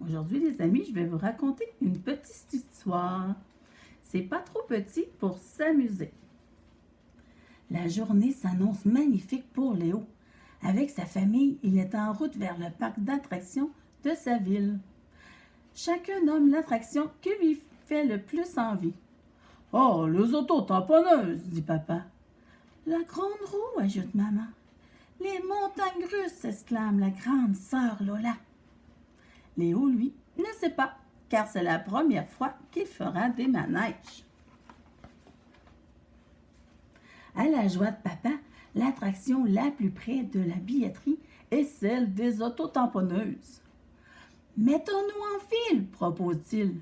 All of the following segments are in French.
Aujourd'hui, les amis, je vais vous raconter une petite histoire. C'est pas trop petit pour s'amuser. La journée s'annonce magnifique pour Léo. Avec sa famille, il est en route vers le parc d'attractions de sa ville. Chacun nomme l'attraction qui lui fait le plus envie. « Oh, les autos tamponneuses !» dit papa. « La grande roue !» ajoute maman. « Les montagnes russes !» exclame la grande sœur Lola. Léo, lui, ne sait pas, car c'est la première fois qu'il fera des manèges. À la joie de papa, l'attraction la plus près de la billetterie est celle des autotamponneuses. « Mettons-nous en file, propose-t-il.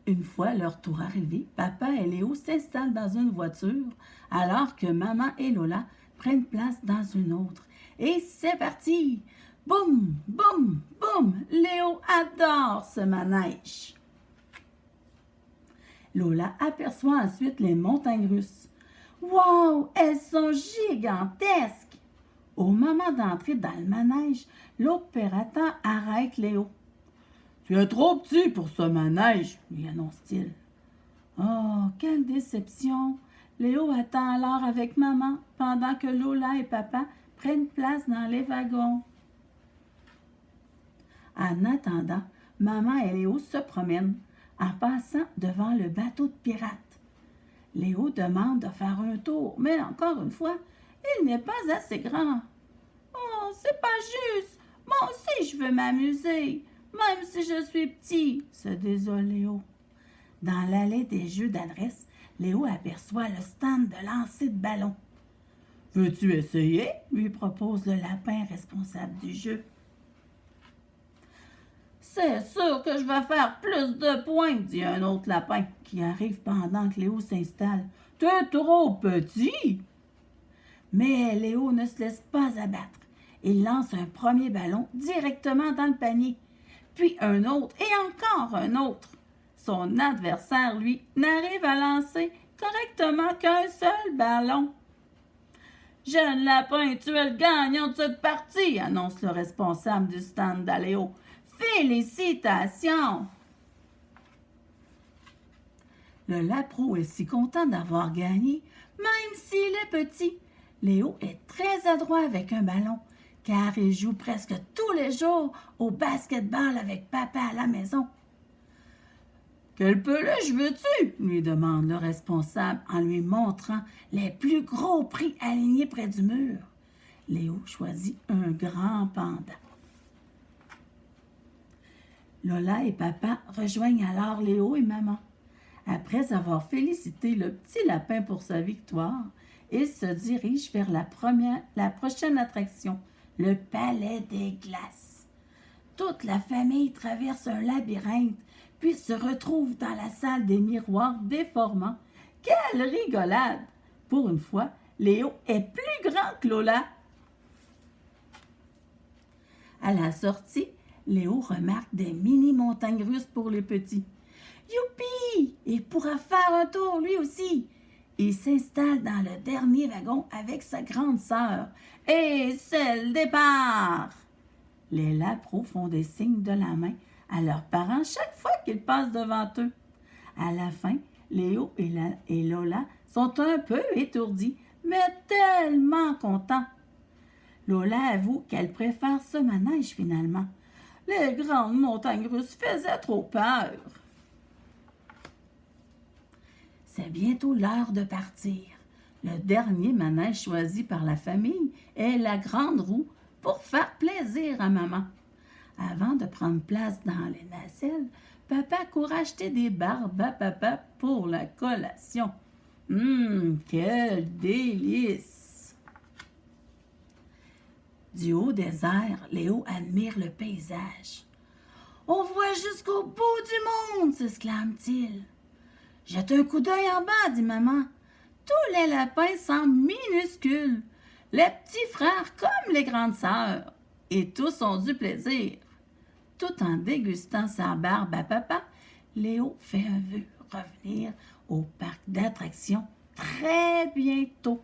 Une fois leur tour arrivé, papa et Léo s'installent dans une voiture, alors que maman et Lola prennent place dans une autre. Et c'est parti! Boum, boum, boum! Léo adore ce manège. Lola aperçoit ensuite les montagnes russes. Wow! Elles sont gigantesques! Au moment d'entrer dans le manège, l'opérateur arrête Léo. « Tu es trop petit pour ce manège, » lui annonce-t-il. Oh, quelle déception! Léo attend alors avec maman pendant que Lola et papa prennent place dans les wagons. En attendant, maman et Léo se promènent en passant devant le bateau de pirates. Léo demande de faire un tour, mais encore une fois, il n'est pas assez grand. « Oh, c'est pas juste! Moi aussi, je veux m'amuser, même si je suis petit, » se désole Léo. Dans l'allée des jeux d'adresse, Léo aperçoit le stand de lancer de ballon. « Veux-tu essayer? » lui propose le lapin responsable du jeu. « C'est sûr que je vais faire plus de points, » dit un autre lapin qui arrive pendant que Léo s'installe. « T'es trop petit! » Mais Léo ne se laisse pas abattre. Il lance un premier ballon directement dans le panier, puis un autre et encore un autre. Son adversaire, lui, n'arrive à lancer correctement qu'un seul ballon. « Jeune lapin, tu es le gagnant de cette partie, » annonce le responsable du stand de Léo. « Félicitations! » Le lapro est si content d'avoir gagné, même s'il est petit. Léo est très adroit avec un ballon, car il joue presque tous les jours au basketball avec papa à la maison. « Quelle peluche veux-tu? » lui demande le responsable en lui montrant les plus gros prix alignés près du mur. Léo choisit un grand panda. Lola et papa rejoignent alors Léo et maman. Après avoir félicité le petit lapin pour sa victoire, ils se dirigent vers la prochaine attraction, le Palais des Glaces. Toute la famille traverse un labyrinthe, puis se retrouve dans la salle des miroirs déformants. Quelle rigolade! Pour une fois, Léo est plus grand que Lola. À la sortie, Léo remarque des mini-montagnes russes pour les petits. Youpi! Il pourra faire un tour lui aussi. Il s'installe dans le dernier wagon avec sa grande sœur. Et c'est le départ! Les lapros font des signes de la main à leurs parents chaque fois qu'ils passent devant eux. À la fin, Léo et Lola sont un peu étourdis, mais tellement contents. Lola avoue qu'elle préfère ce manège finalement. Les grandes montagnes russes faisaient trop peur. C'est bientôt l'heure de partir. Le dernier manège choisi par la famille est la grande roue pour faire plaisir à maman. Avant de prendre place dans les nacelles, papa court acheter des barbes à papa pour la collation. Quel délice! Du haut des airs, Léo admire le paysage. « On voit jusqu'au bout du monde! » s'exclame-t-il. « Jette un coup d'œil en bas, » dit maman. « Tous les lapins semblent minuscules, les petits frères comme les grandes sœurs, et tous ont du plaisir. » Tout en dégustant sa barbe à papa, Léo fait un vœu revenir au parc d'attractions très bientôt.